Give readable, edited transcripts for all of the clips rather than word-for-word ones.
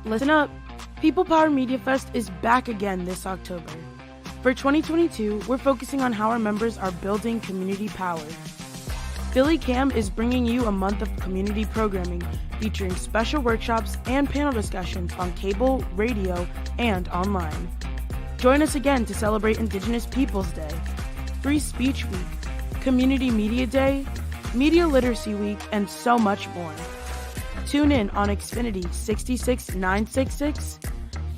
Listen up! People Power Media Fest is back again this October. For 2022, we're focusing on how our members are building community power. PhillyCAM is bringing you a month of community programming featuring special workshops and panel discussions on cable, radio, and online. Join us again to celebrate Indigenous Peoples Day, Free Speech Week, Community Media Day, Media Literacy Week, and so much more. Tune in on Xfinity 66966,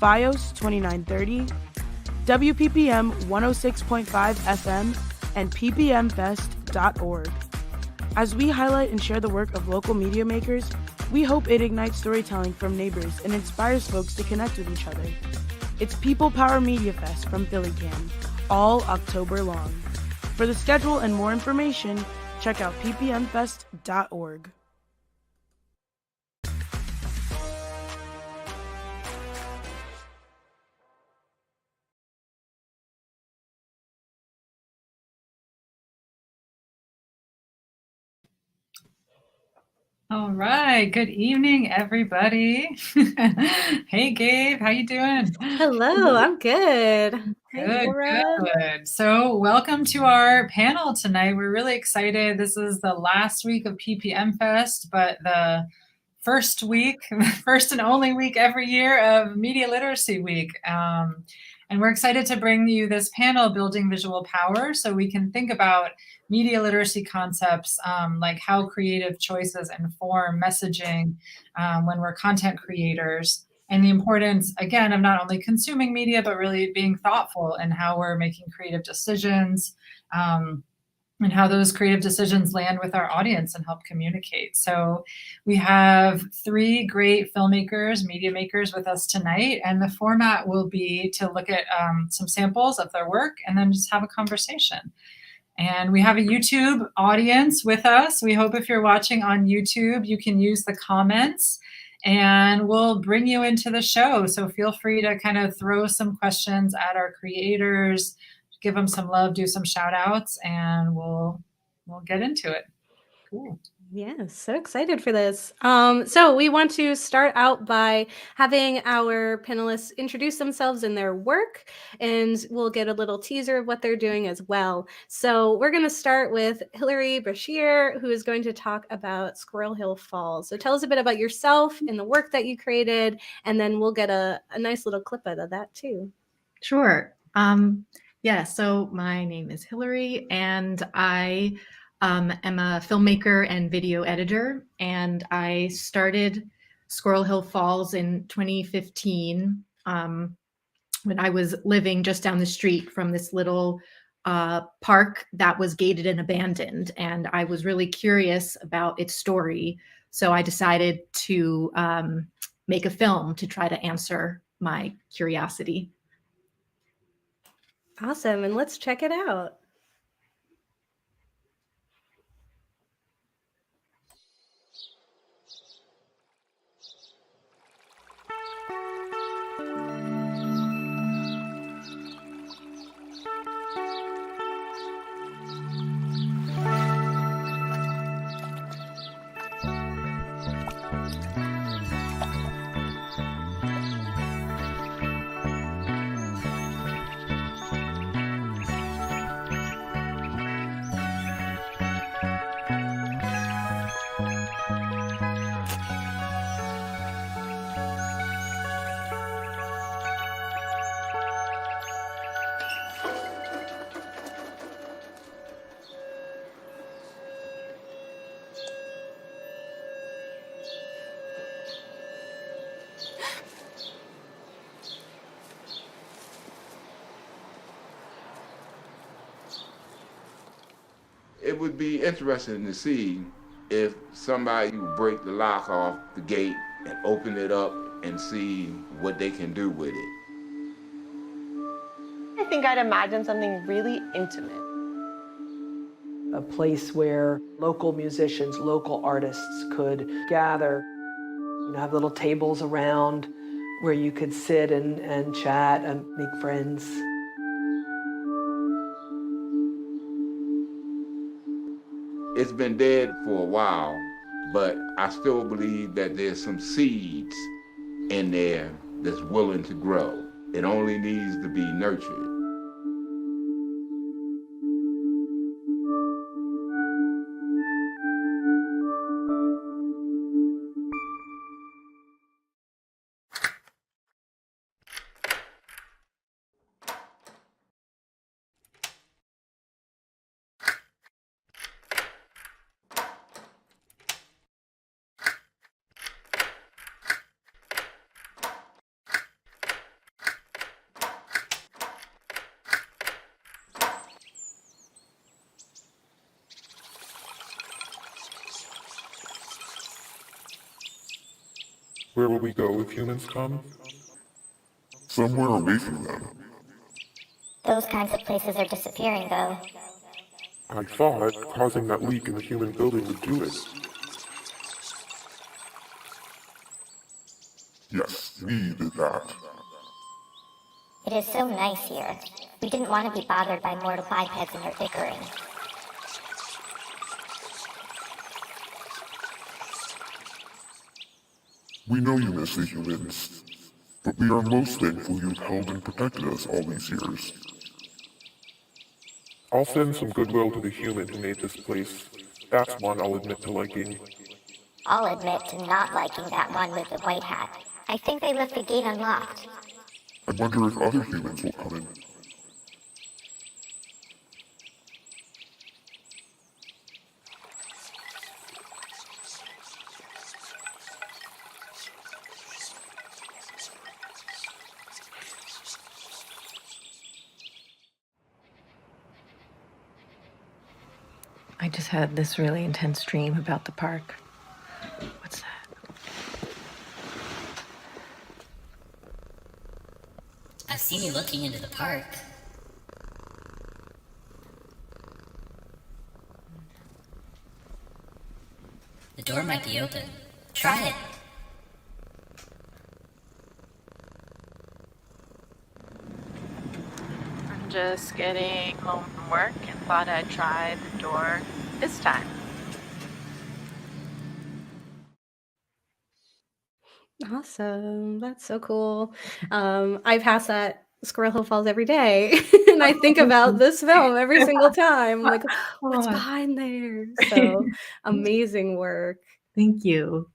FiOS 2930, WPPM 106.5 FM, and ppmfest.org. As we highlight and share the work of local media makers, we hope it ignites storytelling from neighbors and inspires folks to connect with each other. It's People Power Media Fest from PhillyCAM, all October long. For the schedule and more information, check out ppmfest.org. All right. Good evening, everybody. Hey, Gabe. How you doing? Hello. I'm good. Hey, Laura. Good. So welcome to our panel tonight. We're really excited. This is the last week of PPM Fest, but the first and only week every year of Media Literacy Week. And we're excited to bring you this panel, Building Visual Power, so we can think about media literacy concepts, like how creative choices inform messaging when we're content creators, and the importance, again, of not only consuming media, but really being thoughtful in how we're making creative decisions, and how those creative decisions land with our audience and help communicate. So we have three great filmmakers, media makers with us tonight, and the format will be to look at some samples of their work and then just have a conversation. And we have a YouTube audience with us. We hope if you're watching on YouTube, you can use the comments and we'll bring you into the show. So feel free to kind of throw some questions at our creators, give them some love, do some shout outs, and we'll get into it. Cool. Yeah, so excited for this. So we want to start out by having our panelists introduce themselves and their work, and we'll get a little teaser of what they're doing as well. So we're going to start with Hilary Brashear, who is going to talk about Squirrel Hall Falls. So tell us a bit about yourself and the work that you created, and then we'll get a nice little clip out of that too. Sure. Yeah, so my name is Hilary, and I am a filmmaker and video editor, and I started Squirrel Hall Falls in 2015 when I was living just down the street from this little park that was gated and abandoned, and I was really curious about its story, so I decided to make a film to try to answer my curiosity. Awesome, and let's check it out. It would be interesting to see if somebody would break the lock off the gate and open it up and see what they can do with it. I think I'd imagine something really intimate. A place where local musicians, local artists could gather, have little tables around where you could sit and chat and make friends. It's been dead for a while, but I still believe that there's some seeds in there that's willing to grow. It only needs to be nurtured. Where will we go if humans come? Somewhere away from them. Those kinds of places are disappearing, though. I thought causing that leak in the human building would do it. Yes, we did that. It is so nice here. We didn't want to be bothered by mortal bipeds and their bickering. We know you miss the humans, but we are most thankful you've held and protected us all these years. I'll send some goodwill to the human who made this place. That's one I'll admit to liking. I'll admit to not liking that one with the white hat. I think they left the gate unlocked. I wonder if other humans will come in. I just had this really intense dream about the park. What's that? I've seen you looking into the park. The door might be open. Try it. I'm just getting home from work and thought I'd try the door this time. Awesome. That's so cool. I pass that Squirrel Hall Falls every day, and I think about this film every single time. I'm like, what's behind there? So amazing work. Thank you.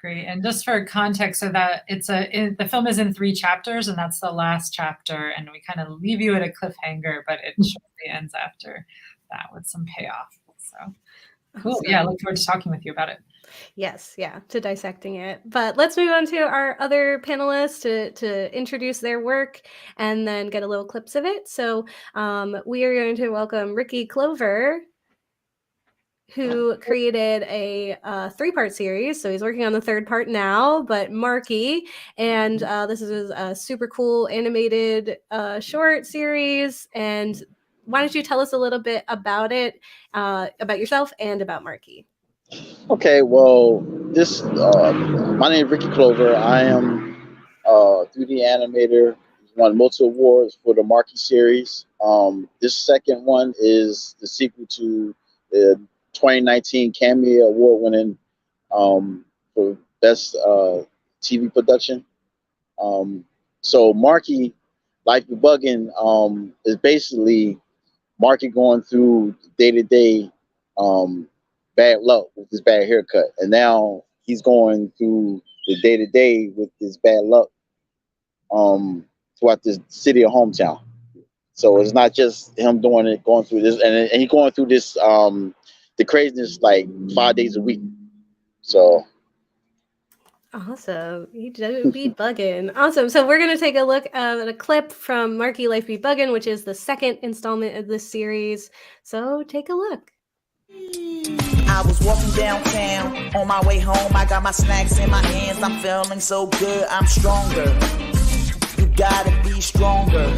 Great. And just for context, so that the film is in 3 chapters, and that's the last chapter, and we kind of leave you at a cliffhanger, but it shortly ends after that with some payoff. So cool. Awesome. Yeah, I look forward to talking with you about it. Yes, yeah, to dissecting it. But let's move on to our other panelists to introduce their work and then get a little clips of it. So we are going to welcome Ricky Clover, who created a 3-part series. So he's working on the 3rd part now, but Marky, and this is a super cool animated short series. And why don't you tell us a little bit about it, about yourself and about Marky? Okay, well, my name is Ricky Clover. I am a 3D animator. Won multiple awards for the Marky series. This second one is the sequel to the 2019 Cameo Award-winning for Best TV Production. So Marky Be Buggin is basically Marky going through day-to-day bad luck with his bad haircut, and now he's going through the day-to-day with his bad luck throughout this city or hometown. So it's not just him doing it, going through this, and he's going through this the craziness like 5 days a week. So awesome. You do be bugging. Awesome. So we're going to take a look at a clip from Marky Be Buggin, which is the 2nd installment of this series. So take a look. I was walking downtown on my way home. I got my snacks in my hands. I'm feeling so good. I'm stronger. You gotta be stronger.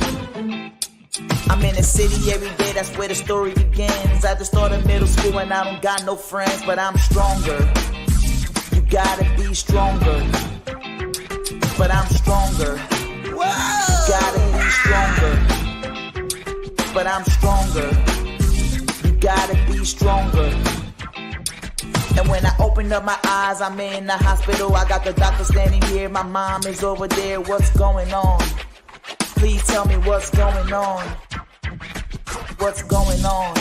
I'm in the city every day. That's where the story begins. At the start of middle school and I don't got no friends, but I'm stronger. You gotta be stronger. But I'm stronger. Whoa! You gotta be stronger. But I'm stronger. Gotta be stronger. And And when I opened up my eyes, I'm in the hospital. I got the doctor standing here, my mom is over there. What's going on? Please tell me what's going on. What's going on?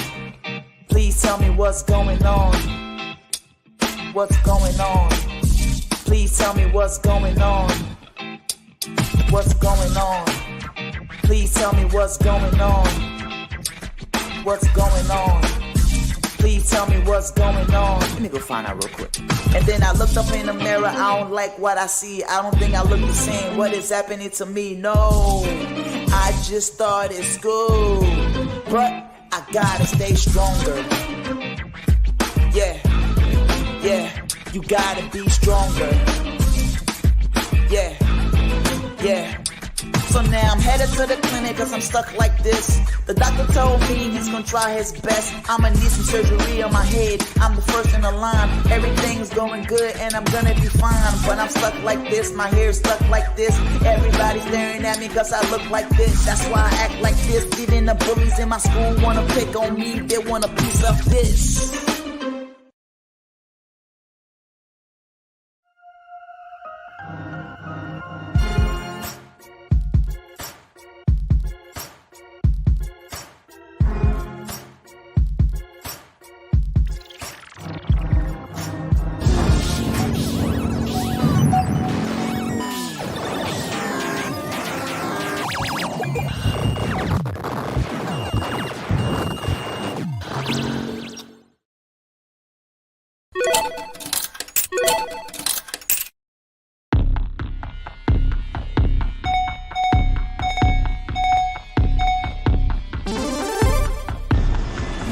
Please tell me what's going on. What's going on? Please tell me what's going on. What's going on? Please tell me what's going on. What's going on? Please tell me what's going on. Let me go find out real quick. And then I looked up in the mirror. I don't like what I see. I don't think I look the same. What is happening to me? No, I just started school, but I gotta stay stronger. Yeah, yeah, you gotta be stronger. Yeah, yeah. So now I'm headed to the clinic cause I'm stuck like this. The doctor told me he's gonna try his best. I'ma need some surgery on my head. I'm the first in the line. Everything's going good and I'm gonna be fine. But I'm stuck like this, my hair's stuck like this. Everybody's staring at me cause I look like this. That's why I act like this. Even the bullies in my school wanna pick on me. They want a piece of this.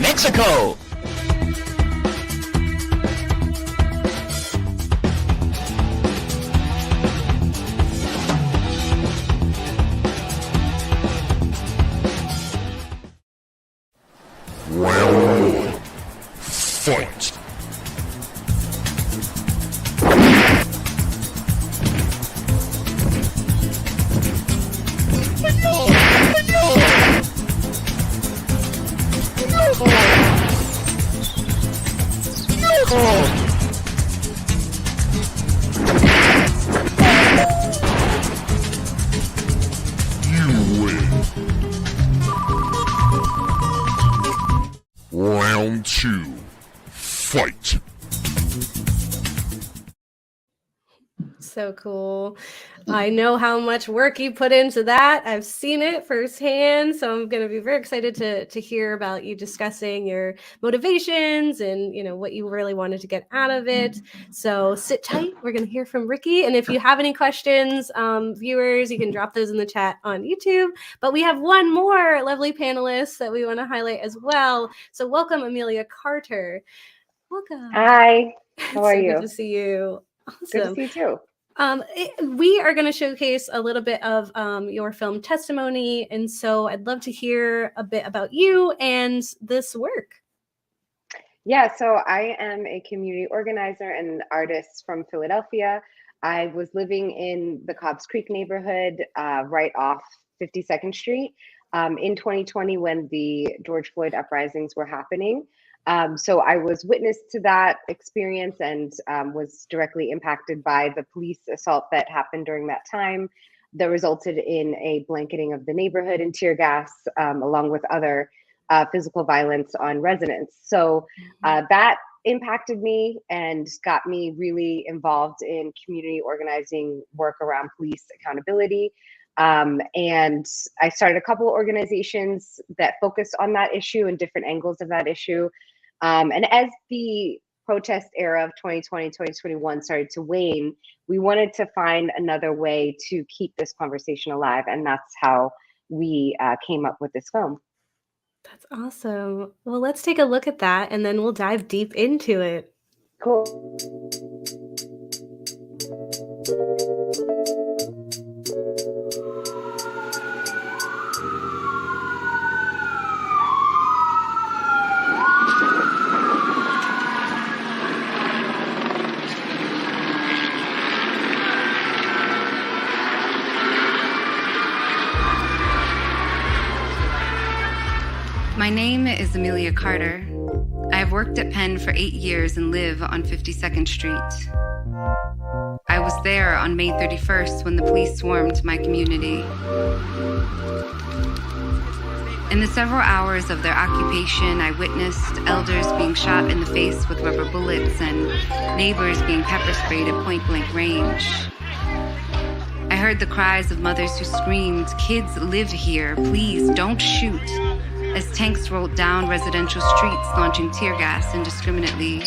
Mexico. Round one. Fight. You win. Round two. Fight. So cool. I know how much work you put into that. I've seen it firsthand. So I'm going to be very excited to hear about you discussing your motivations and, you know, what you really wanted to get out of it. So sit tight. We're going to hear from Ricky. And if you have any questions, viewers, you can drop those in the chat on YouTube. But we have one more lovely panelist that we want to highlight as well. So welcome, Amelia Carter. Welcome. Hi. How are you? Good to see you. Awesome. Good to see you too. We are going to showcase a little bit of your film testimony, and so I'd love to hear a bit about you and this work. Yeah, so I am a community organizer and artist from Philadelphia. I was living in the Cobbs Creek neighborhood right off 52nd Street in 2020 when the George Floyd uprisings were happening. So I was witness to that experience and was directly impacted by the police assault that happened during that time that resulted in a blanketing of the neighborhood and tear gas, along with other physical violence on residents. So that impacted me and got me really involved in community organizing work around police accountability. And I started a couple of organizations that focused on that issue and different angles of that issue. And as the protest era of 2020, 2021 started to wane, we wanted to find another way to keep this conversation alive. And that's how we came up with this film. That's awesome. Well, let's take a look at that and then we'll dive deep into it. Cool. My name is Amelia Carter. I have worked at Penn for 8 years and live on 52nd Street. I was there on May 31st when the police swarmed my community. In the several hours of their occupation, I witnessed elders being shot in the face with rubber bullets and neighbors being pepper sprayed at point-blank range. I heard the cries of mothers who screamed, "Kids live here, please don't shoot," as tanks rolled down residential streets launching tear gas indiscriminately.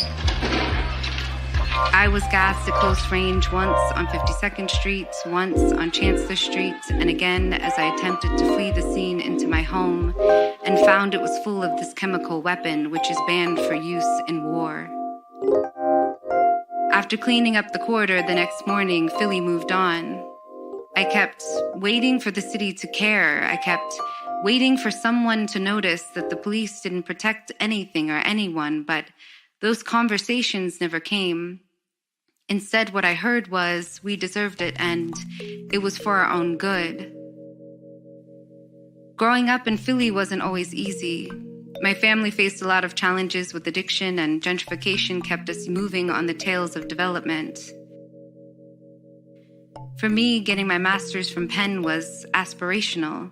I was gassed at close range once on 52nd Street, once on Chancellor Street, and again as I attempted to flee the scene into my home and found it was full of this chemical weapon which is banned for use in war. After cleaning up the corridor the next morning, Philly moved on. I kept waiting for the city to care. I kept waiting for someone to notice that the police didn't protect anything or anyone, but those conversations never came. Instead, what I heard was, we deserved it and it was for our own good. Growing up in Philly wasn't always easy. My family faced a lot of challenges with addiction, and gentrification kept us moving on the tails of development. For me, getting my master's from Penn was aspirational.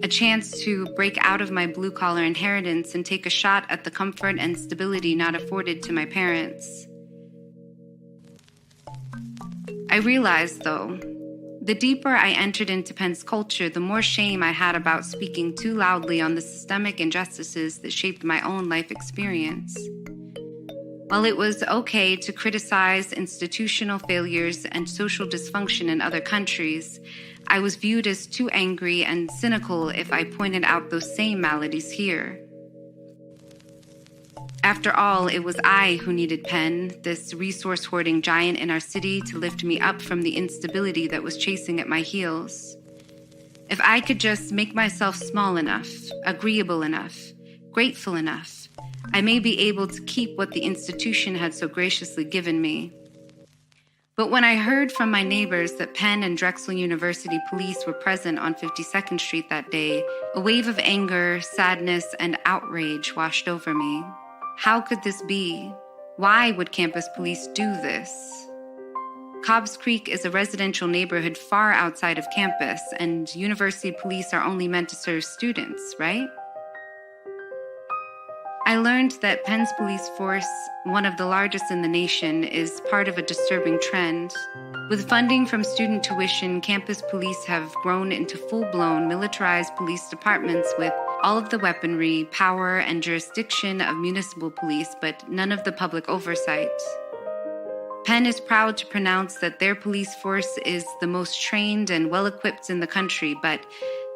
A chance to break out of my blue-collar inheritance and take a shot at the comfort and stability not afforded to my parents. I realized, though, the deeper I entered into Penn's culture, the more shame I had about speaking too loudly on the systemic injustices that shaped my own life experience. While it was okay to criticize institutional failures and social dysfunction in other countries, I was viewed as too angry and cynical if I pointed out those same maladies here. After all, it was I who needed Penn, this resource-hoarding giant in our city, to lift me up from the instability that was chasing at my heels. If I could just make myself small enough, agreeable enough, grateful enough, I may be able to keep what the institution had so graciously given me. But when I heard from my neighbors that Penn and Drexel University police were present on 52nd Street that day, a wave of anger, sadness, and outrage washed over me. How could this be? Why would campus police do this? Cobbs Creek is a residential neighborhood far outside of campus, and university police are only meant to serve students, right? I learned that Penn's police force, one of the largest in the nation, is part of a disturbing trend. With funding from student tuition, campus police have grown into full-blown militarized police departments with all of the weaponry, power, and jurisdiction of municipal police, but none of the public oversight. Penn is proud to pronounce that their police force is the most trained and well-equipped in the country, but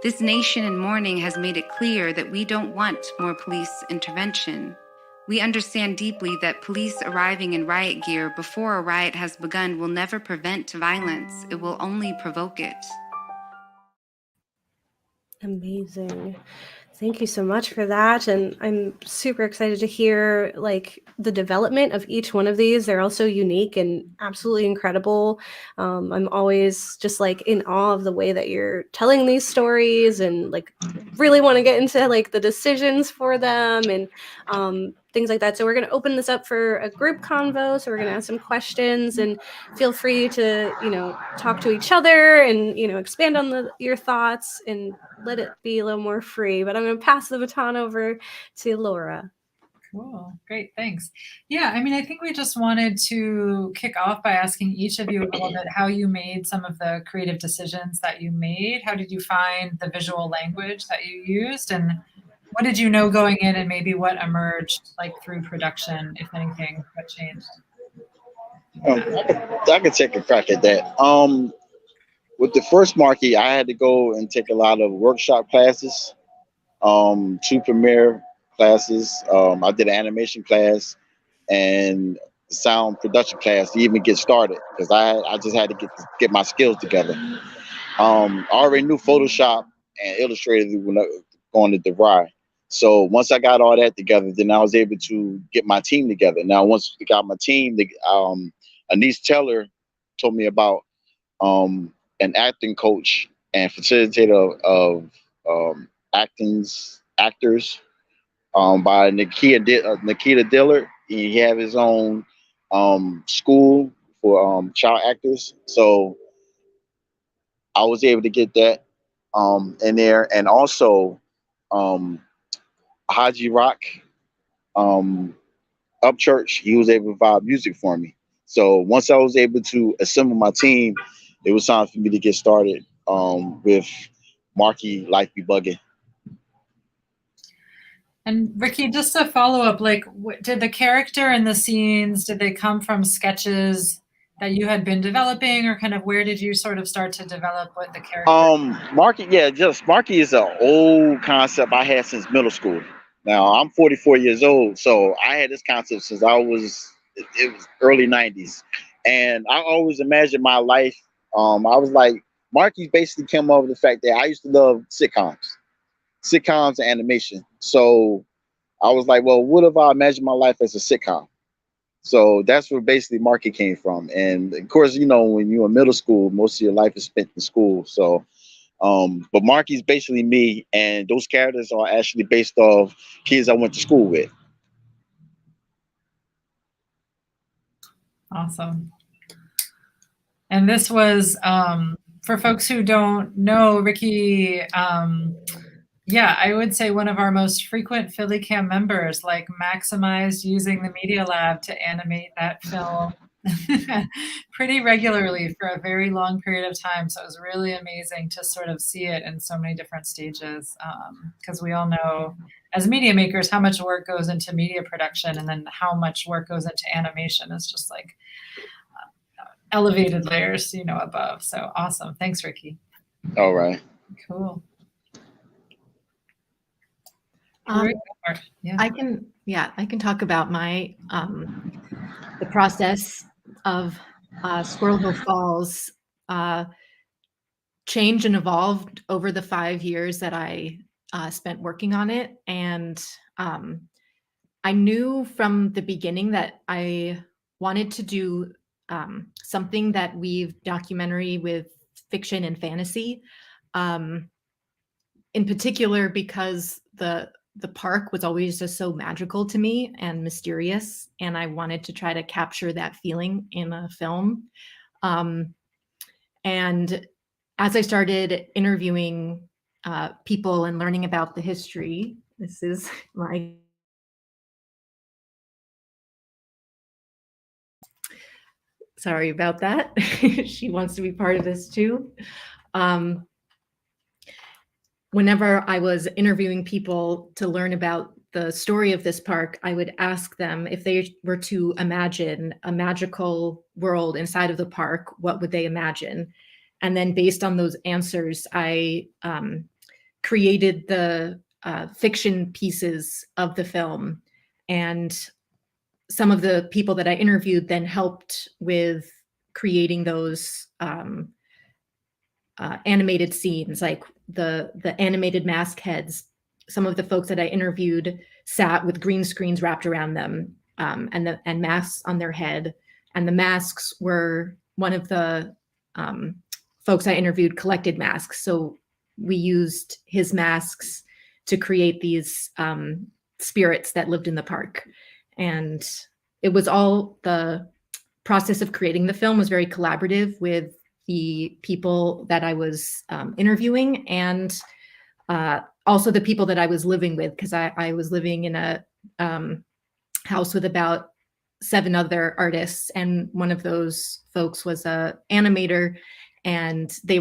this nation in mourning has made it clear that we don't want more police intervention. We understand deeply that police arriving in riot gear before a riot has begun will never prevent violence. It will only provoke it. Amazing. Thank you so much for that. And I'm super excited to hear the development of each one of these. They're all so unique and absolutely incredible. I'm always just in awe of the way that you're telling these stories, and really want to get into the decisions for them and things like that. So we're going to open this up for a group convo. So we're going to ask some questions, and feel free to, talk to each other and, expand on your thoughts and let it be a little more free. But I'm going to pass the baton over to Laura. Cool. Great. Thanks. Yeah, I think we just wanted to kick off by asking each of you a little bit how you made some of the creative decisions that you made. How did you find the visual language that you used? And what did you know going in, and maybe what emerged through production, if anything, what changed? I could take a crack at that. With the first Marky, I had to go and take a lot of workshop classes, 2 premiere classes. I did an animation class and sound production class to even get started, because I just had to get my skills together. I already knew Photoshop and Illustrator when I was going to DeVry. So once I got all that together, then I was able to get my team together. Now, once we got my team, Anise Taylor told me about an acting coach and facilitator of actors. by Nikita Dillard. He have his own school for child actors. So I was able to get that in there, and also Haji Rock Upchurch. He was able to provide music for me. So once I was able to assemble my team, it was time for me to get started with Marky Be Buggin. And Ricky, just to follow up, like, did the character and the scenes, did they come from sketches that you had been developing, or kind of where did you sort of start to develop what the character? Marky is an old concept I had since middle school. Now I'm 44 years old, so I had this concept since it was early 90s, and I always imagined my life. I was like, Marky basically came up with the fact that I used to love sitcoms and animation. So I was like, well, what if I imagine my life as a sitcom? So that's where basically Marky came from. And of course, when you're in middle school, most of your life is spent in school. So, but Marky's basically me, and those characters are actually based off kids I went to school with. Awesome. And this was, for folks who don't know, Ricky, I would say one of our most frequent PhillyCAM members, like maximized using the Media Lab to animate that film pretty regularly for a very long period of time. So it was really amazing to sort of see it in so many different stages, because we all know as media makers how much work goes into media production, and then how much work goes into animation is just like elevated layers, above. So awesome. Thanks, Ricky. All right. Cool. I can talk about my the process of Squirrel Hall Falls changed and evolved over the 5 years that I spent working on it, and I knew from the beginning that I wanted to do something that weaved documentary with fiction and fantasy, in particular because the park was always just so magical to me and mysterious, and I wanted to try to capture that feeling in a film. And as I started interviewing people and learning about the history, this is my sorry about that. She wants to be part of this too. Whenever I was interviewing people to learn about the story of this park, I would ask them if they were to imagine a magical world inside of the park, what would they imagine? And then based on those answers, I created the fiction pieces of the film. And some of the people that I interviewed then helped with creating those animated scenes, like the animated mask heads. Some of the folks that I interviewed sat with green screens wrapped around them, and masks on their head. And the masks were one of the folks I interviewed collected masks. So we used his masks to create these spirits that lived in the park. And it was all, the process of creating the film was very collaborative with the people that I was interviewing, and also the people that I was living with, because I was living in a house with about 7 other artists, and one of those folks was an animator, and I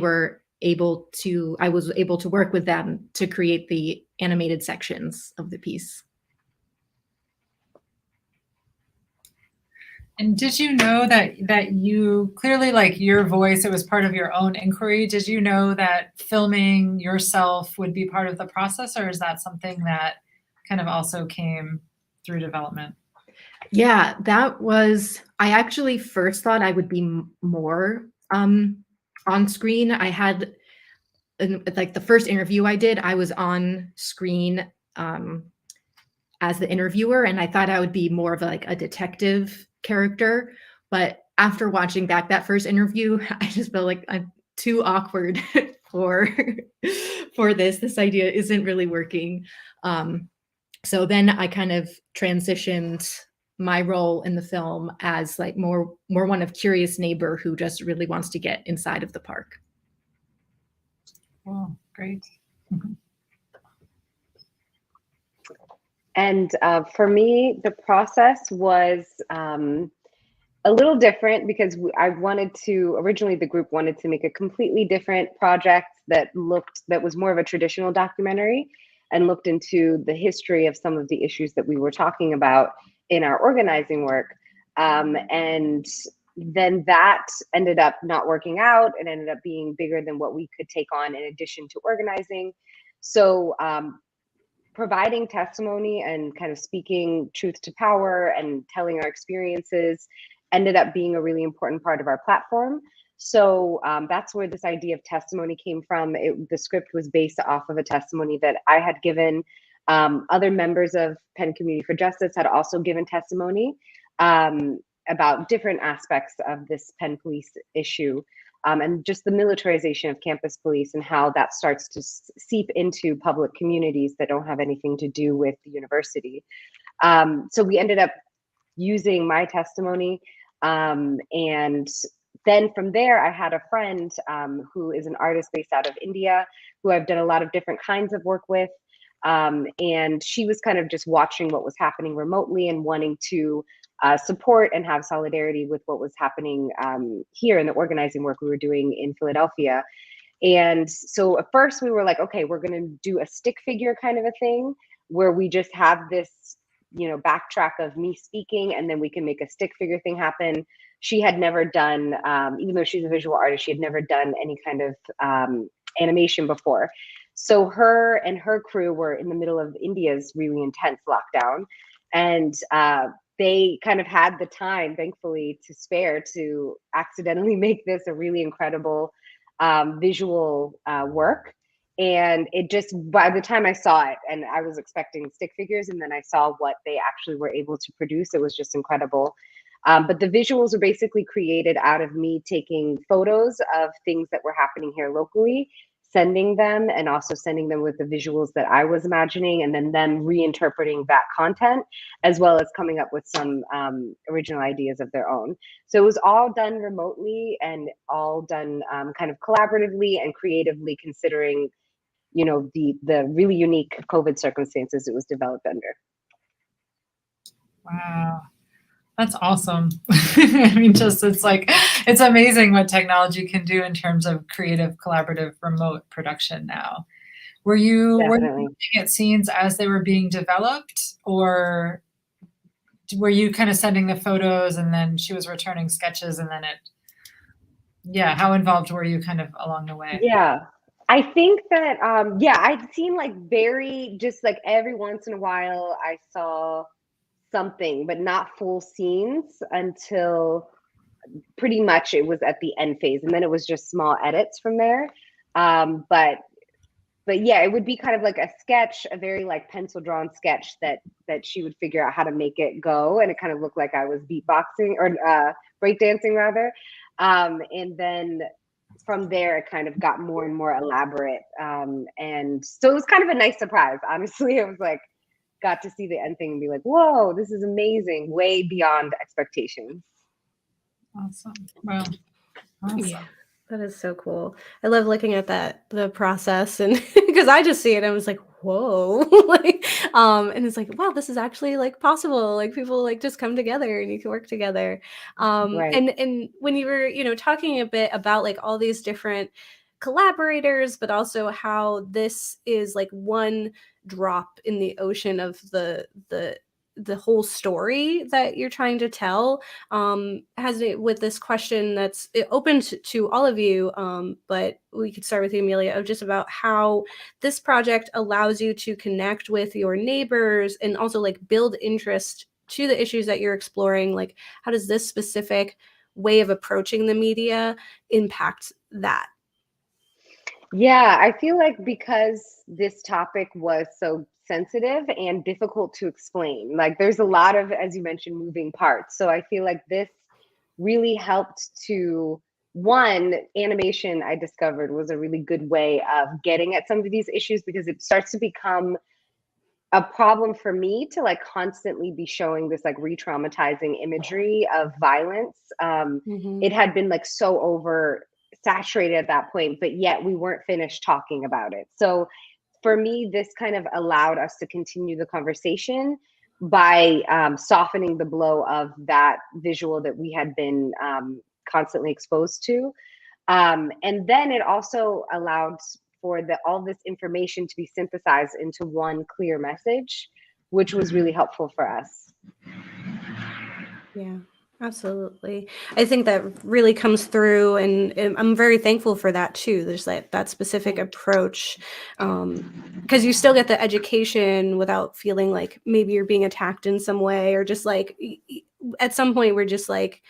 was able to work with them to create the animated sections of the piece. And did you know that you clearly, like, your voice, it was part of your own inquiry? Did you know that filming yourself would be part of the process, or is that something that kind of also came through development? Yeah, I actually first thought I would be more on screen. I had, like, the first interview I did, I was on screen as the interviewer, and I thought I would be more of like a detective character. But after watching back that first interview, I just felt like I'm too awkward for this. This idea isn't really working. So then I kind of transitioned my role in the film as like more one of curious neighbor who just really wants to get inside of the park. Oh, great. And for me, the process was a little different because originally the group wanted to make a completely different project that was more of a traditional documentary and looked into the history of some of the issues that we were talking about in our organizing work. And then that ended up not working out and ended up being bigger than what we could take on in addition to organizing. So providing testimony and kind of speaking truth to power and telling our experiences ended up being a really important part of our platform. So that's where this idea of testimony came from. The script was based off of a testimony that I had given. Other members of Penn Community for Justice had also given testimony about different aspects of this Penn police issue. And just the militarization of campus police and how that starts to seep into public communities that don't have anything to do with the university. So we ended up using my testimony. And then from there, I had a friend who is an artist based out of India, who I've done a lot of different kinds of work with. And she was kind of just watching what was happening remotely and wanting to support and have solidarity with what was happening here in the organizing work we were doing in Philadelphia. And so at first we were like, okay, we're going to do a stick figure kind of a thing where we just have this, backtrack of me speaking, and then we can make a stick figure thing happen. She had never done, even though she's a visual artist, she had never done any kind of animation before. So her and her crew were in the middle of India's really intense lockdown. And they kind of had the time, thankfully, to spare to accidentally make this a really incredible visual work. And it just, by the time I saw it, and I was expecting stick figures, and then I saw what they actually were able to produce, it was just incredible. But the visuals are basically created out of me taking photos of things that were happening here locally, sending them, and also sending them with the visuals that I was imagining, and then them reinterpreting that content, as well as coming up with some original ideas of their own. So it was all done remotely and all done kind of collaboratively and creatively, considering the really unique COVID circumstances it was developed under. Wow. That's awesome. I mean, it's amazing what technology can do in terms of creative, collaborative, remote production now. Were you looking at scenes as they were being developed, or were you kind of sending the photos and then she was returning sketches and then how involved were you kind of along the way? Yeah. I think that, I'd seen just every once in a while I saw something, but not full scenes until pretty much it was at the end phase. And then it was just small edits from there. But yeah, it would be kind of like a sketch, a very pencil drawn sketch that she would figure out how to make it go. And it kind of looked like I was beatboxing or breakdancing rather. And then from there, it kind of got more and more elaborate. And so it was kind of a nice surprise. Honestly, it was got to see the end thing and be like, whoa, this is amazing, way beyond expectations. Awesome. Wow. Awesome. Yeah, that is so cool. I love looking at the process, and because I just see it and I was like, whoa, and it's like, wow, this is actually possible. People just come together and you can work together. Right. And when you were, talking a bit about all these different collaborators, but also how this is one drop in the ocean of the whole story that you're trying to tell, has it with this question that's open to all of you, but we could start with you, Amelia, of just about how this project allows you to connect with your neighbors and also build interest to the issues that you're exploring. How does this specific way of approaching the media impact that? Yeah, I feel like because this topic was so sensitive and difficult to explain, there's a lot of, as you mentioned, moving parts. So I feel like this really helped to, one, animation I discovered was a really good way of getting at some of these issues, because it starts to become a problem for me to like constantly be showing this like re-traumatizing imagery of violence. It had been like so over saturated at that point, but yet we weren't finished talking about it. So for me, this kind of allowed us to continue the conversation by softening the blow of that visual that we had been constantly exposed to. And then it also allowed for all this information to be synthesized into one clear message, which was really helpful for us. Yeah, absolutely. I think that really comes through, and I'm very thankful for that too. There's like that specific approach, because you still get the education without feeling like maybe you're being attacked in some way, or just like at some point we're just like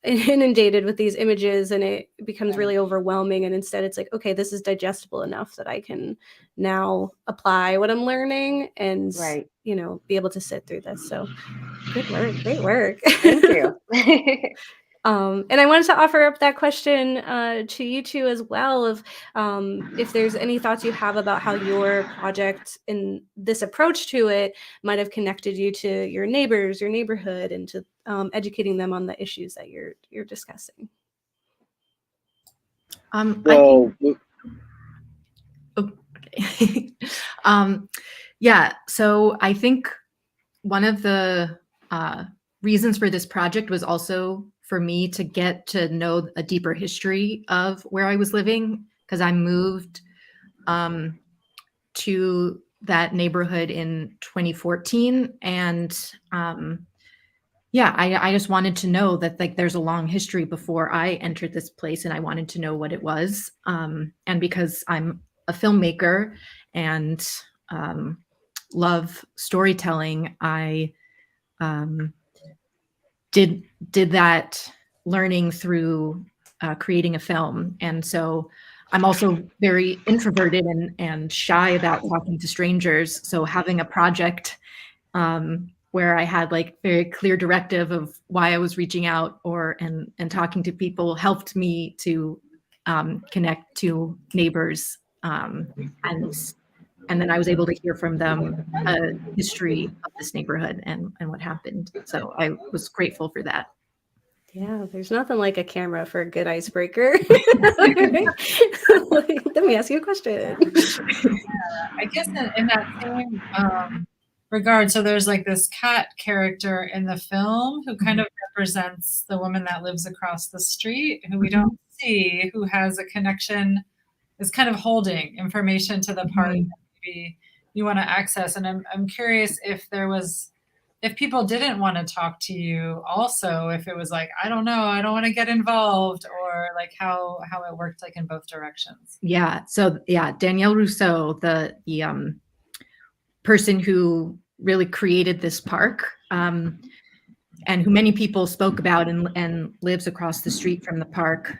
inundated with these images and it becomes really overwhelming, and instead it's like, okay, this is digestible enough that I can now apply what I'm learning and you know, be able to sit through this. So good work, great work. Thank you. And I wanted to offer up that question to you two as well, of if there's any thoughts you have about how your project and this approach to it might have connected you to your neighbors, your neighborhood, and to educating them on the issues that you're discussing. Yeah, so I think one of the reasons for this project was also for me to get to know a deeper history of where I was living, because I moved to that neighborhood in 2014, and yeah, I just wanted to know that like there's a long history before I entered this place, and I wanted to know what it was. And because I'm a filmmaker and love storytelling, I did that learning through creating a film. And so I'm also very introverted and shy about talking to strangers. So having a project where I had like very clear directive of why I was reaching out and talking to people helped me to connect to neighbors. And then I was able to hear from them a history of this neighborhood and what happened. So I was grateful for that. Yeah, there's nothing like a camera for a good icebreaker. Let me ask you a question. I guess in that same regard, so there's like this cat character in the film who kind of represents the woman that lives across the street, who we don't see, who has a connection, is kind of holding information to the park that maybe you want to access. And I'm curious if people didn't want to talk to you also, if it was like, I don't know, I don't want to get involved, or like how it worked like in both directions. Yeah. So yeah, Danielle Rousseau, the person who really created this park, and who many people spoke about and lives across the street from the park.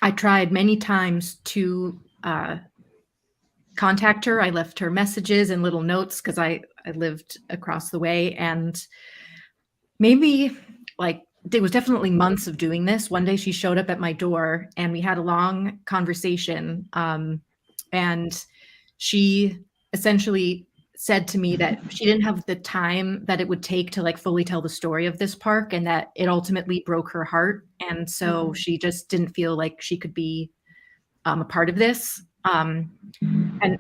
I tried many times to contact her. I left her messages and little notes because I lived across the way, and maybe like it was definitely months of doing this. One day she showed up at my door and we had a long conversation, and she essentially said to me that she didn't have the time that it would take to like fully tell the story of this park, and that it ultimately broke her heart, and so she just didn't feel like she could be a part of this. And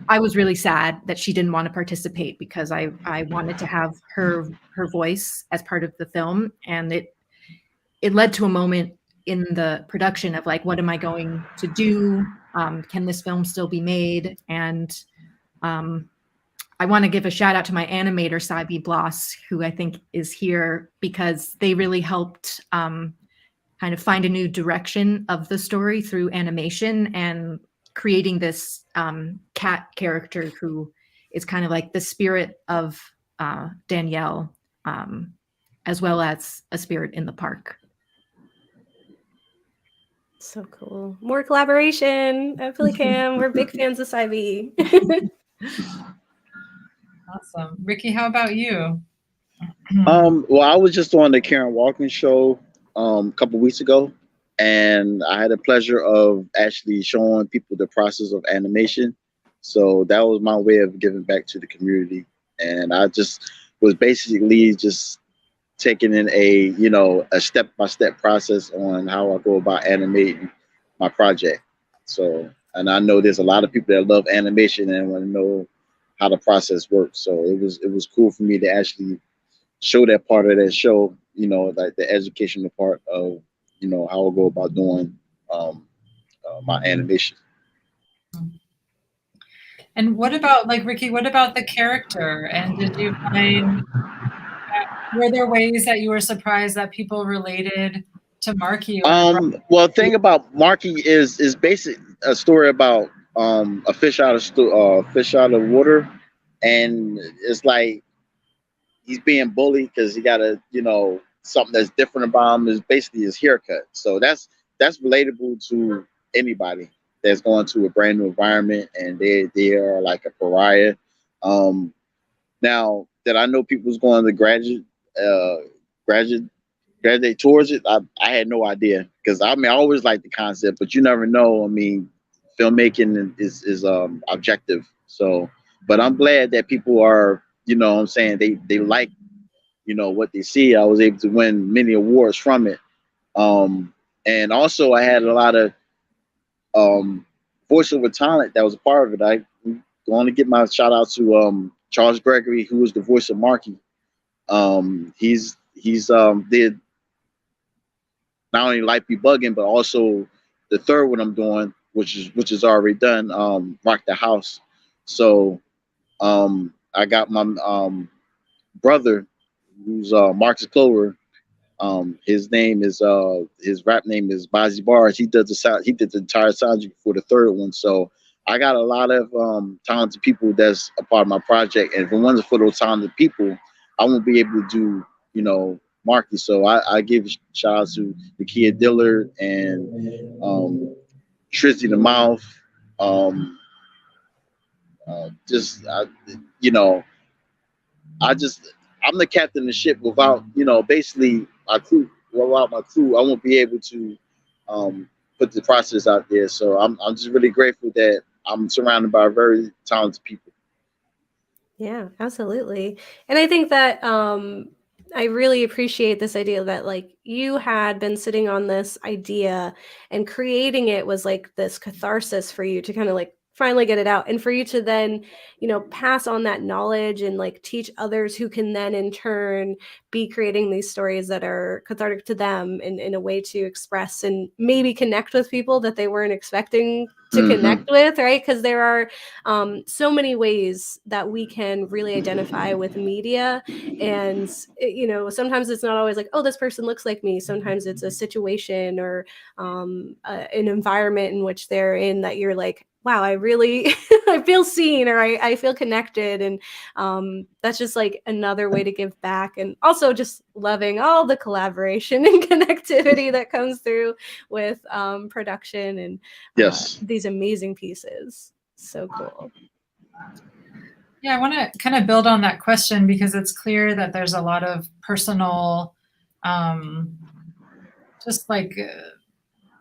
I was really sad that she didn't want to participate, because I wanted to have her voice as part of the film. And it led to a moment in the production of like, what am I going to do? Can this film still be made? And I want to give a shout out to my animator, Sabi Bloss, who I think is here, because they really helped kind of find a new direction of the story through animation and creating this cat character who is kind of like the spirit of Danielle, as well as a spirit in the park. So cool. More collaboration at PhillyCAM. We're big fans of Sabi. Awesome. Ricky, how about you? Well, I was just on the Karen Walken show a couple weeks ago, and I had the pleasure of actually showing people the process of animation. So that was my way of giving back to the community. And I just was basically just taking in a step-by-step process on how I go about animating my project. So, and I know there's a lot of people that love animation and want to know how the process works. So it was cool for me to actually show that part of that show, like the educational part of, how I go about doing my animation. And what about, like, Ricky, what about the character? And did you find, were there ways that you were surprised that people related to Marky? Well, the thing about Marky is basic a story about a fish fish out of water, and it's like he's being bullied because he got something that's different about him is basically his haircut. So that's relatable to anybody that's going to a brand new environment and they are like a pariah. Now that I know people's going to graduate towards it, I had no idea, because I always like the concept, but you never know. I mean, filmmaking is objective. So, but I'm glad that people are, what I'm saying, they like, what they see. I was able to win many awards from it. And also I had a lot of voiceover talent that was a part of it. I want to give my shout out to Charles Gregory, who was the voice of Marky. He's did not only Life Be Buggin', but also the third one I'm doing, which is already done, Rock the House. So I got my brother, who's Marcus Clover. His name is his rap name is Bozzy Bars. He did the entire soundtrack for the third one. So I got a lot of talented people that's a part of my project, and if it wasn't for those talented people, I won't be able to do Marky. So I give shout out to the Kid Dillard and Trizzy the Mouth. I'm the captain of the ship. Without basically my crew, without my crew, I won't be able to put the process out there. So I'm just really grateful that I'm surrounded by very talented people. Yeah, absolutely. And I think that I really appreciate this idea that like you had been sitting on this idea and creating it was like this catharsis for you to kind of like finally get it out, and for you to then pass on that knowledge and like teach others who can then in turn be creating these stories that are cathartic to them in a way to express and maybe connect with people that they weren't expecting to connect with, right? Because there are so many ways that we can really identify with media, and sometimes it's not always like, oh, this person looks like me. Sometimes it's a situation or an environment in which they're in that you're like, wow, I really I feel seen, or I feel connected. And that's just like another way to give back, and also just loving all the collaboration and connectivity that comes through with production and these amazing pieces. So cool. Yeah, I want to kind of build on that question, because it's clear that there's a lot of personal just like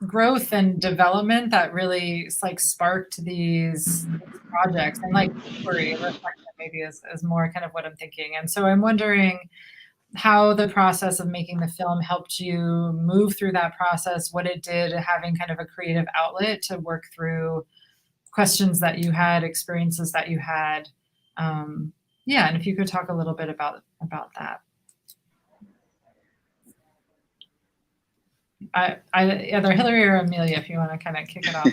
growth and development that really like sparked these projects, and like inquiry and reflection maybe is more kind of what I'm thinking. And so I'm wondering how the process of making the film helped you move through that process, what it did having kind of a creative outlet to work through questions that you had, experiences that you had. Yeah, and if you could talk a little bit about that. Either Hilary or Amelia, if you want to kind of kick it off.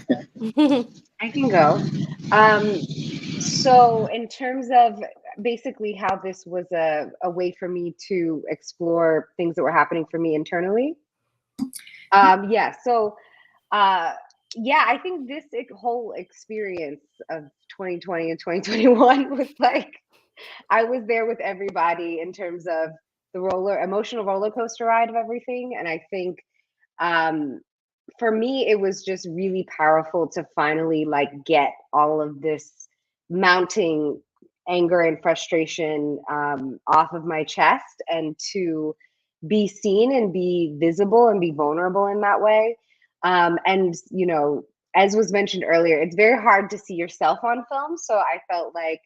I can go. So in terms of basically how this was a way for me to explore things that were happening for me internally. Yeah, I think this whole experience of 2020 and 2021 was like, I was there with everybody in terms of the emotional roller coaster ride of everything. And I think for me, it was just really powerful to finally like get all of this mounting anger and frustration off of my chest, and to be seen and be visible and be vulnerable in that way. And as was mentioned earlier, it's very hard to see yourself on film. So I felt like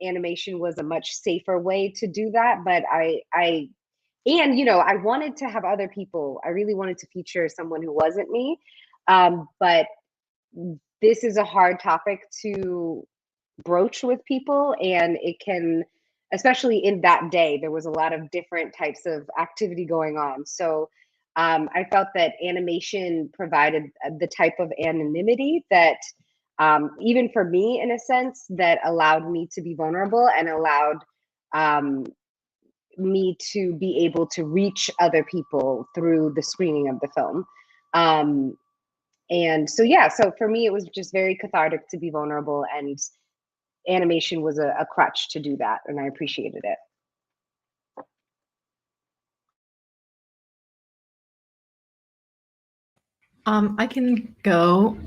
animation was a much safer way to do that. But and you know, I wanted to have other people. I really wanted to feature someone who wasn't me. But this is a hard topic to broach with people, and it can, especially in that day, there was a lot of different types of activity going on. So I felt that animation provided the type of anonymity that even for me, in a sense, that allowed me to be vulnerable and allowed me to be able to reach other people through the screening of the film. And so, yeah, so for me, it was just very cathartic to be vulnerable, and animation was a crutch to do that, and I appreciated it. I can go.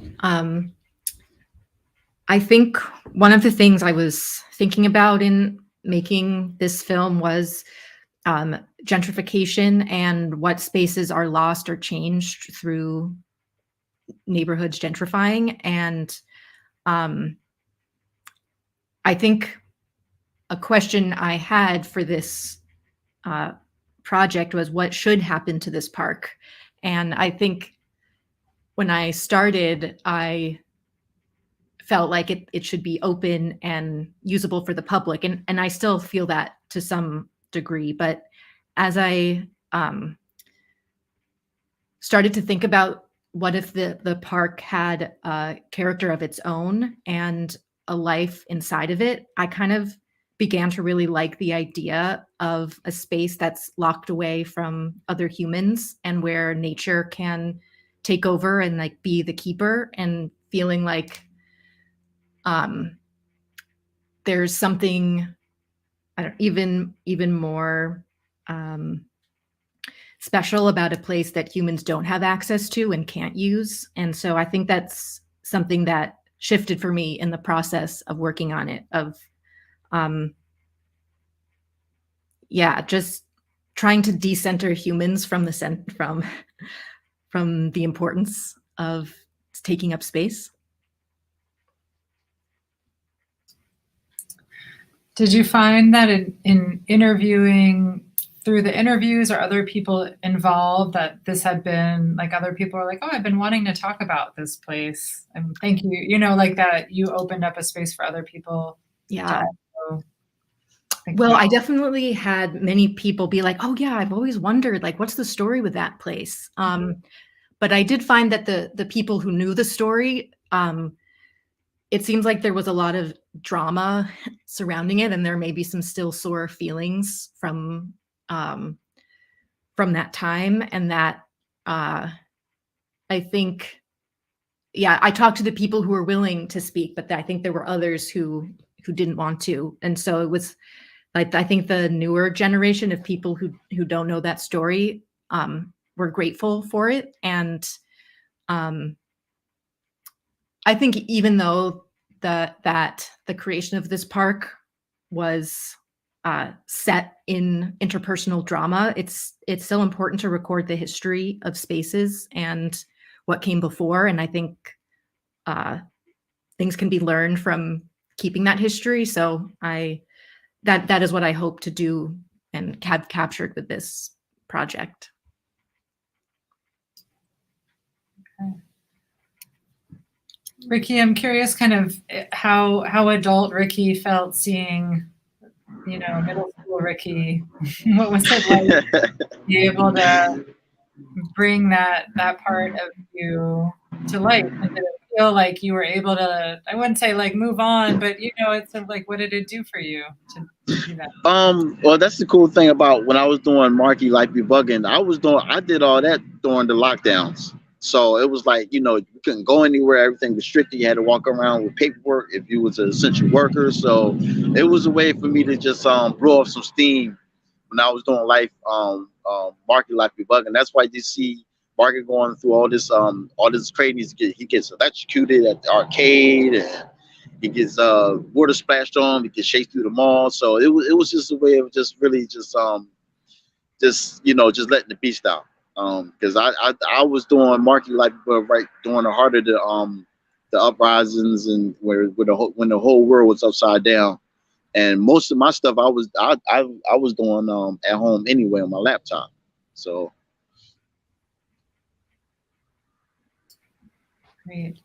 I think one of the things I was thinking about in making this film was gentrification and what spaces are lost or changed through neighborhoods gentrifying. And I think a question I had for this project was what should happen to this park. And I think when I started, I felt like it should be open and usable for the public. And I still feel that to some degree. But as I started to think about what if the park had a character of its own and a life inside of it, I kind of began to really like the idea of a space that's locked away from other humans and where nature can take over and like be the keeper, and feeling like there's something even more special about a place that humans don't have access to and can't use. And so I think that's something that shifted for me in the process of working on it, of just trying to decenter humans from the from the importance of taking up space. Did you find that in interviewing, through the interviews or other people involved, that this had been like other people are like, oh, I've been wanting to talk about this place, and thank you, you know, like that you opened up a space for other people? Yeah. Well, I definitely had many people be like, oh yeah, I've always wondered, like, what's the story with that place? But I did find that the people who knew the story, it seems like there was a lot of drama surrounding it, and there may be some still sore feelings from that time. And that I think, yeah, I talked to the people who were willing to speak, but I think there were others who didn't want to. And so it was like, I think the newer generation of people who don't know that story were grateful for it. And I think even though that the creation of this park was set in interpersonal drama, it's still important to record the history of spaces and what came before. And I think things can be learned from keeping that history. So that is what I hope to do and have captured with this project. Okay. Ricky, I'm curious kind of how adult Ricky felt seeing, you know, middle school Ricky. What was it like to be able to bring that part of you to life? And did it feel like you were able to, I wouldn't say like move on, but you know, it's sort of like, what did it do for you to do that? Well, that's the cool thing about when I was doing Marky Be Buggin, I did all that during the lockdowns. So it was like, you know, you couldn't go anywhere, everything restricted. You had to walk around with paperwork if you was an essential worker. So it was a way for me to just blow off some steam when I was doing Marky Be Buggin. That's why you see Marky going through all this craziness. He gets electrocuted at the arcade, and he gets water splashed on him. He gets chased through the mall. So it was just a way of just really just letting the beast out. Because I was doing Marky like right during the heart of the uprisings and when the whole world was upside down, and most of my stuff I was doing at home anyway on my laptop. So Great.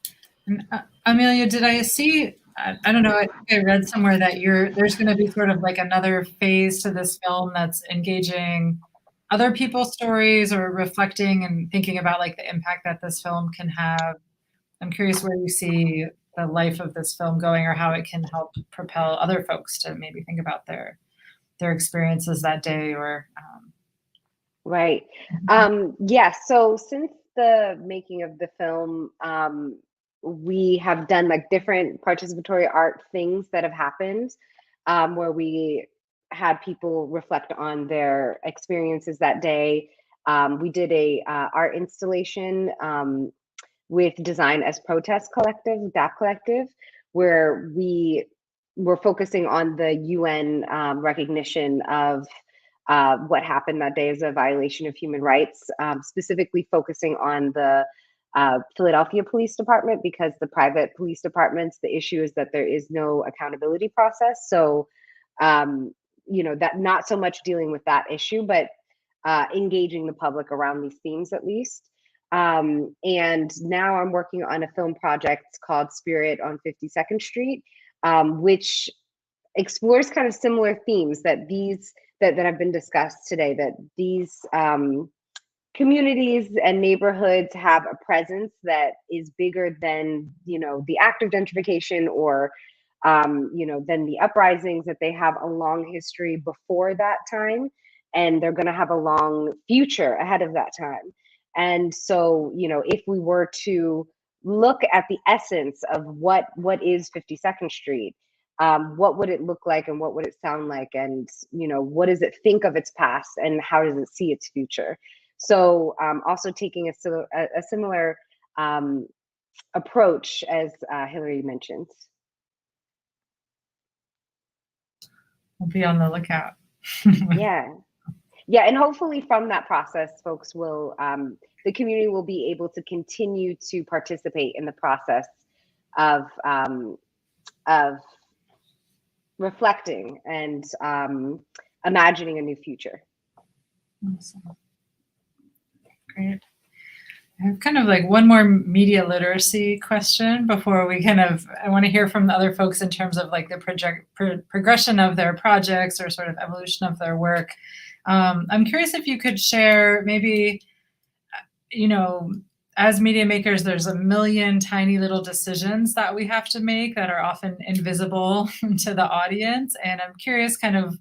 And Amelia, did I see? I don't know. I think I read somewhere that there's going to be sort of like another phase to this film that's engaging other people's stories or reflecting and thinking about like the impact that this film can have. I'm curious where you see the life of this film going, or how it can help propel other folks to maybe think about their experiences that day, or Right. Yeah. So since the making of the film, we have done like different participatory art things that have happened, where we had people reflect on their experiences that day. We did a art installation with Design as Protest Collective, DAP Collective, where we were focusing on the UN recognition of what happened that day as a violation of human rights, specifically focusing on the Philadelphia Police Department, because the private police departments, the issue is that there is no accountability process. So, that not so much dealing with that issue, but engaging the public around these themes at least. And now I'm working on a film project called Spirit on 52nd Street, which explores kind of similar themes that have been discussed today, that these communities and neighborhoods have a presence that is bigger than, the act of gentrification or, than the uprisings, that they have a long history before that time, and they're going to have a long future ahead of that time. And so, if we were to look at the essence of what is 52nd Street, what would it look like and what would it sound like, and what does it think of its past and how does it see its future? So also taking a similar approach as Hilary mentioned. We'll be on the lookout. Yeah, and hopefully from that process, folks will, the community will be able to continue to participate in the process of reflecting and imagining a new future. Awesome. Great. I have kind of like one more media literacy question before we I want to hear from the other folks in terms of like the progression of their projects or sort of evolution of their work. I'm curious if you could share maybe, as media makers, there's a million tiny little decisions that we have to make that are often invisible to the audience. And I'm curious kind of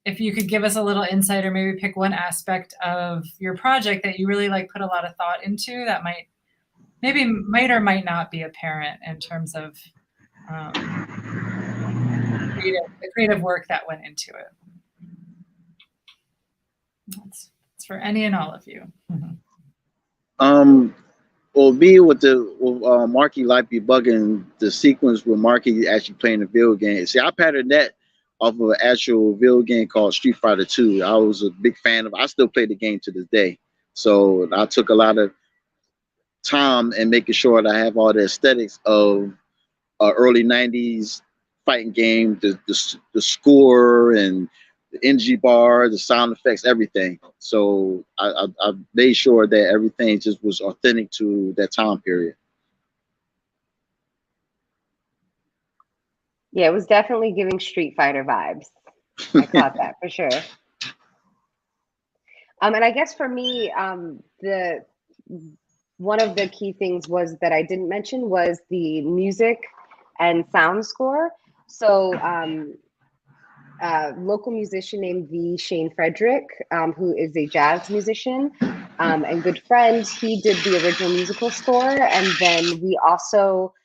if you could give us a little insight or maybe pick one aspect of your project that you really like put a lot of thought into that might or might not be apparent in terms of the creative work that went into it. It's for any and all of you. Well, with Marky Be Buggin, the sequence where Marky actually playing the video game. See, I patterned that off of an actual video game called Street Fighter 2. I was a big fan of. I still play the game to this day. So I took a lot of time and making sure that I have all the aesthetics of early '90s fighting game, the score and the NG bar, the sound effects, everything. So I made sure that everything just was authentic to that time period. Yeah, it was definitely giving Street Fighter vibes. I caught that for sure. And I guess for me, one of the key things was that I didn't mention was the music and sound score. So local musician named V. Shane Frederick, who is a jazz musician and good friend, he did the original musical score. And then we also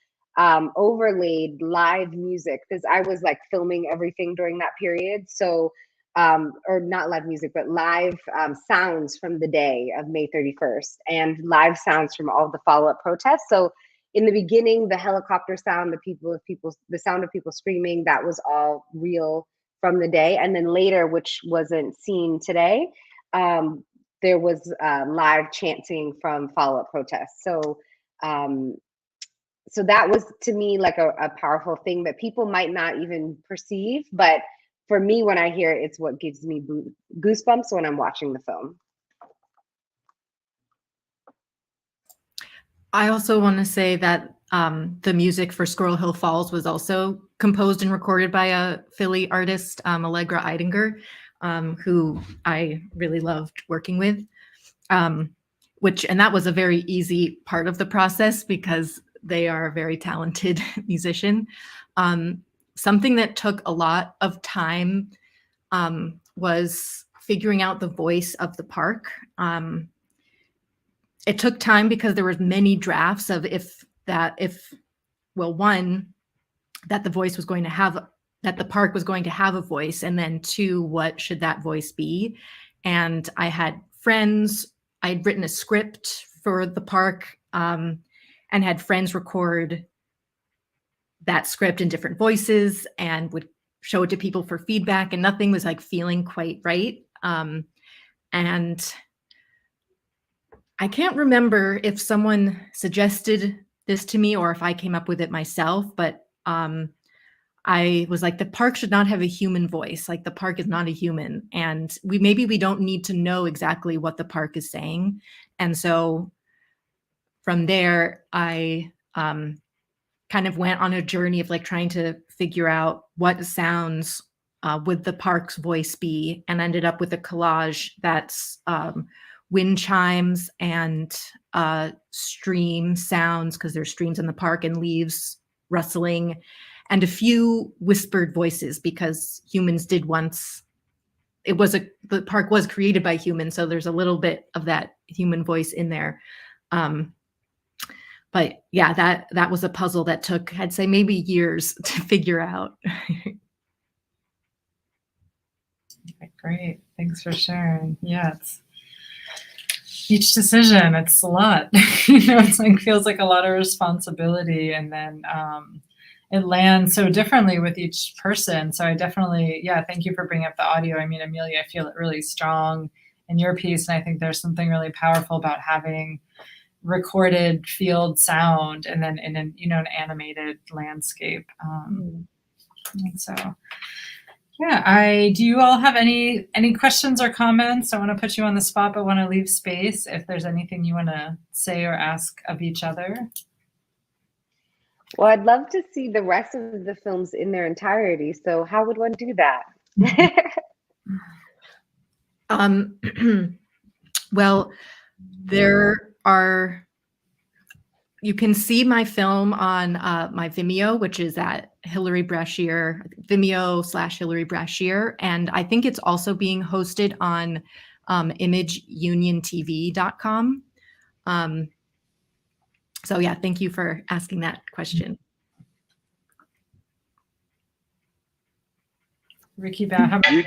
overlaid live music, because I was like filming everything during that period. So, or not live music, but live sounds from the day of May 31st and live sounds from all the follow-up protests. So in the beginning, the helicopter sound, the sound of people screaming, that was all real from the day. And then later, which wasn't seen today, there was live chanting from follow-up protests. So so that was, to me, like a powerful thing that people might not even perceive, but for me, when I hear it, it's what gives me goosebumps when I'm watching the film. I also want to say that the music for Squirrel Hill Falls was also composed and recorded by a Philly artist, Allegra Eidinger, who I really loved working with. And that was a very easy part of the process because they are a very talented musician. Something that took a lot of time was figuring out the voice of the park. It took time because there were many drafts of one, that the voice was going to have, that the park was going to have a voice, and then two, what should that voice be? And I had friends, I'd written a script for the park and had friends record that script in different voices and would show it to people for feedback, and nothing was like feeling quite right. And I can't remember if someone suggested this to me or if I came up with it myself, but I was like, the park should not have a human voice. Like, the park is not a human, and maybe we don't need to know exactly what the park is saying. And so from there, I kind of went on a journey of like trying to figure out what sounds would the park's voice be, and ended up with a collage that's wind chimes and stream sounds, because there's streams in the park, and leaves rustling, and a few whispered voices, because humans did once, the park was created by humans, so there's a little bit of that human voice in there. But yeah, that was a puzzle that took, I'd say, maybe years to figure out. Okay, great, thanks for sharing. Yeah, it's each decision, it's a lot. It's like, feels like a lot of responsibility, and then it lands so differently with each person. So I definitely, thank you for bringing up the audio. I mean, Amelia, I feel it really strong in your piece, and I think there's something really powerful about having recorded field sound and then in an animated landscape. And so do you all have any questions or comments? I want to put you on the spot, but want to leave space if there's anything you want to say or ask of each other. Well, I'd love to see the rest of the films in their entirety. So how would one do that? Well, you can see my film on my Vimeo, which is at Hilary Brashear, Vimeo/Hilary Brashear. And I think it's also being hosted on imageuniontv.com. So yeah, thank you for asking that question. Ricky, how about you?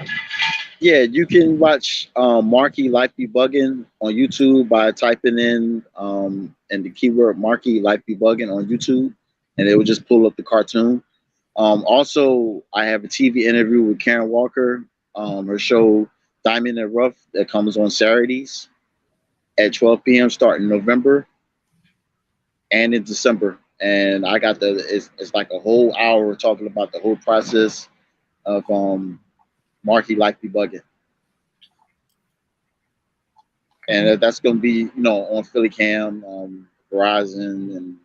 Yeah, you can watch Marky Be Buggin on YouTube by typing in the keyword Marky Be Buggin on YouTube, and it will just pull up the cartoon. Also, I have a TV interview with Karen Walker, her show Diamond and Rough, that comes on Saturdays at 12 p.m. starting November and in December. And I got it's like a whole hour talking about the whole process of Marky Be Buggin. And that's going to be, on PhillyCAM, Verizon, and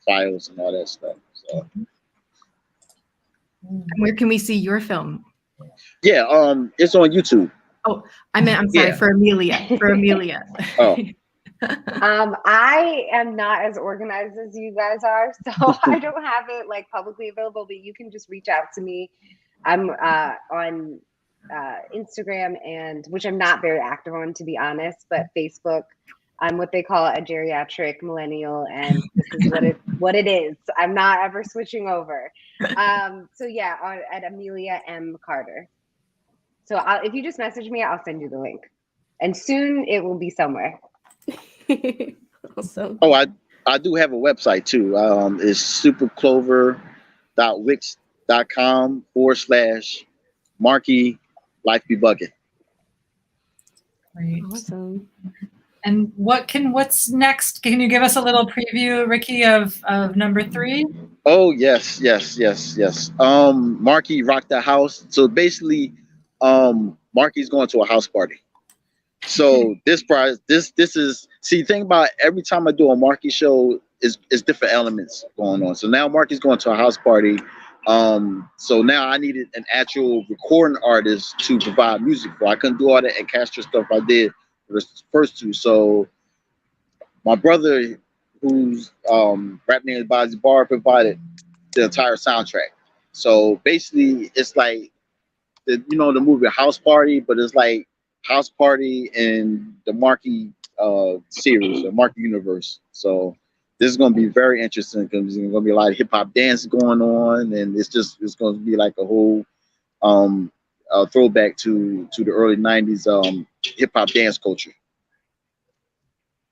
Files, and all that stuff. So. Where can we see your film? Yeah, it's on YouTube. Oh, I'm sorry, for Amelia. Oh. I am not as organized as you guys are, so I don't have it like publicly available, but you can just reach out to me. I'm on Instagram, and which I'm not very active on, to be honest, but Facebook. I'm what they call a geriatric millennial, and this is what it is. I'm not ever switching over. So yeah, at Amelia M. Carter. So if you just message me, I'll send you the link, and soon it will be somewhere. Awesome. Oh, I do have a website too. It's superclover.wix.com/Marky Be Buggin. Great. Awesome. And what's next? Can you give us a little preview, Ricky, of number 3? Oh yes. Marky rocked the house. So basically, Marky's going to a house party. So this is think about every time I do a Marky show is different elements going on. So now Marky's going to a house party. So now I needed an actual recording artist to provide music for. I couldn't do all that orchestra stuff I did for the first 2. So my brother, who's rap name is Bozzy Bar, provided the entire soundtrack. So basically, it's like the movie House Party, but it's like House Party in the Marky series, the Marky universe. So this is going to be very interesting because there's going to be a lot of hip hop dance going on, and it's going to be like a whole throwback to the early '90s hip hop dance culture.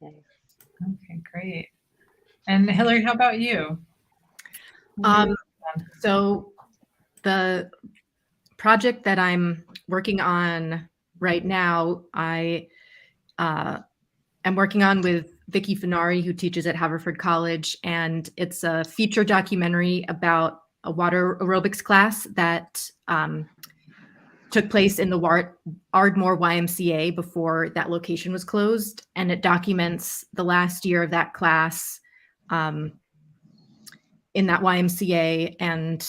Okay, great. And Hilary, how about you? So the project that I'm working on right now, I am working on with Vicky Finari, who teaches at Haverford College, and it's a feature documentary about a water aerobics class that took place in the Ardmore YMCA before that location was closed, and it documents the last year of that class in that YMCA and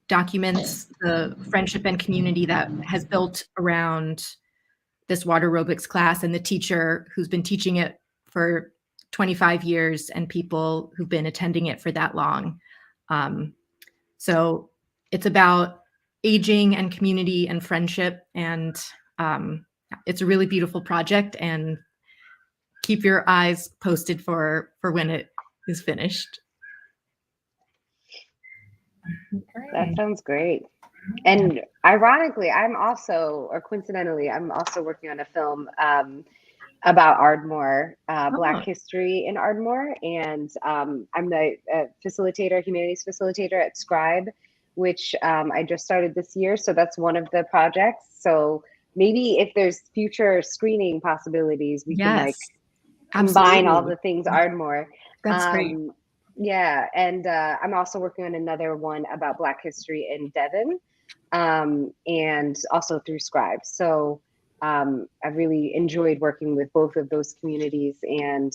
documents the friendship and community that has built around this water aerobics class and the teacher who's been teaching it for 25 years and people who've been attending it for that long. So it's about aging and community and friendship, and it's a really beautiful project, and keep your eyes posted for when it is finished. That sounds great. And ironically, coincidentally, I'm also working on a film about Ardmore, Black history in Ardmore. And I'm the humanities facilitator at Scribe, which I just started this year. So that's one of the projects. So maybe if there's future screening possibilities, we can combine all the things Ardmore. That's great. Yeah, and I'm also working on another one about Black history in Devon, and also through Scribe. So I've really enjoyed working with both of those communities and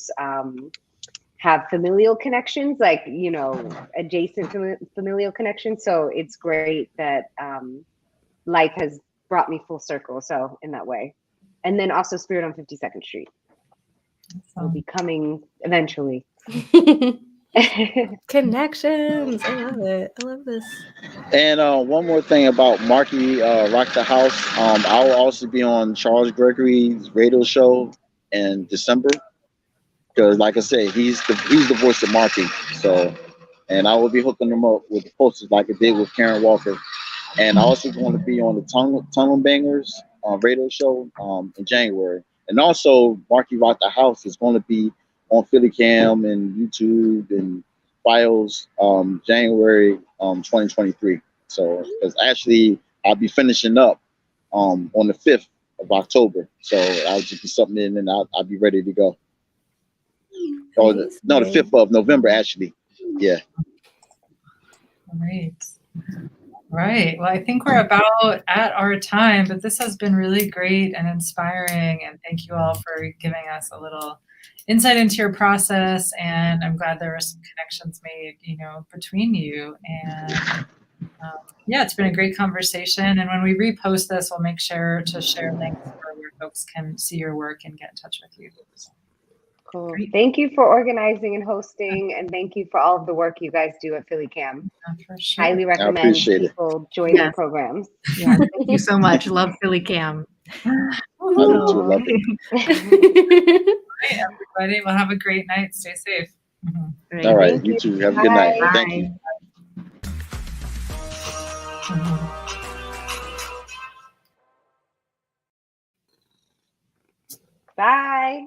have familial connections, adjacent familial connections. So it's great that life has brought me full circle. So in that way, and then also Spirit on 52nd Street will be coming eventually. Connections. I love it. I love this. And one more thing about Marky Rock the House. I'll also be on Charles Gregory's radio show in December. Because like I said, he's the voice of Marky. So, and I will be hooking him up with the posters like I did with Karen Walker. And I also going to be on the Tunnel Bangers radio show in January. And also Marky Rock the House is going to be on PhillyCAM and YouTube and Files January 2023. So because actually I'll be finishing up on the 5th of October. So I'll just be something in and I'll be ready to go. Or the 5th of November actually. Yeah. Great. Right. Well, I think we're about at our time, but this has been really great and inspiring. And thank you all for giving us a little insight into your process. And I'm glad there were some connections made, between you. And it's been a great conversation. And when we repost this, we'll make sure to share links where folks can see your work and get in touch with you. Cool. Thank you for organizing and hosting, and thank you for all of the work you guys do at PhillyCAM. For sure. Highly recommend people join the programs. Yeah, thank you so much. Love PhillyCAM. Love it. All right, everybody. Well, have a great night. Stay safe. All right. You too. Have a good night. Bye. Thank you. Bye.